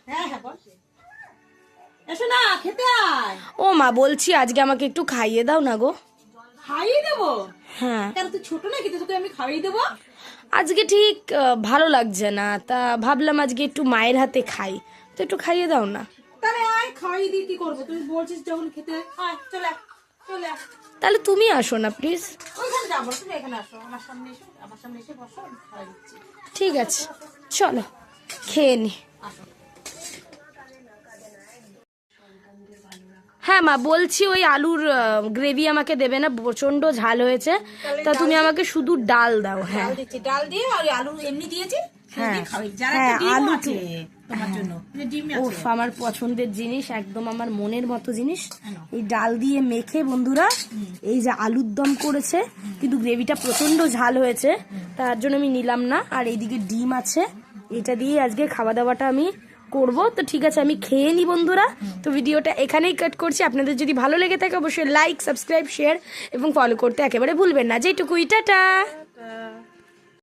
হ্যাঁ হ্যাঁ বল। এসো না খেতে আয়। ও মা, বলছি আজকে আমাকে একটু খাইয়ে দাও না গো। খাইয়ে দেবো? হ্যাঁ, কেন তুই ছোট নাকি তোকে আমি খাইয়ে দেবো? আজকে ঠিক ভালো লাগছে না, তা ভাবলাম আজকে একটু মায়ের হাতে খাই, তো একটু খাইয়ে দাও না। তাহলে আয় খাইয়ে দিয়ে কি করবো? তুই বলছিস যখন খেতে আয়, চলে আয়, চলে আয়। তাহলে তুমি আসো না প্লিজ। ওইখানে যাবো, তুমি এখানে আসো, আমার সামনে এসো, আমার সামনে এসে বসো, আমি খাইয়ে দিচ্ছি। ঠিক আছে, চলো খেয়ে নি। আসো। হ্যাঁ মা, বলছি ওই আলুর গ্রেভি আমাকে দেবে না, প্রচন্ড ঝাল হয়েছে, তা তুমি আমাকে শুধু ডাল দাও। হ্যাঁ ডাল দিচ্ছি, ডাল দিয়ে আর আলু এমনি দিয়েছি, হ্যাঁ, খাওয়াই। যারা হ্যাঁ, একটা ডিমও আলু আছে তোমার জন্য, ডিম ওফ, আছে। আমার পছন্দের জিনিস, একদম আমার মনের মতো জিনিস। এই ডাল দিয়ে মেখে বন্ধুরা এই যে আলুর দম করেছে, কিন্তু গ্রেভিটা প্রচন্ড ঝাল হয়েছে, তার জন্য আমি নিলাম না। আর এইদিকে ডিম আছে, এটা দিয়ে আজকে খাওয়া দাওয়াটা আমি করব। তো ঠিক আছে, আমি খেয়ে নি বন্ধুরা। তো ভিডিওটা এখানেই কাট করছি। আপনাদের যদি ভালো লেগে থাকে অবশ্যই লাইক, সাবস্ক্রাইব, শেয়ার এবং ফলো করতে একেবারে ভুলবেন না। যেটুকুই, টাটা।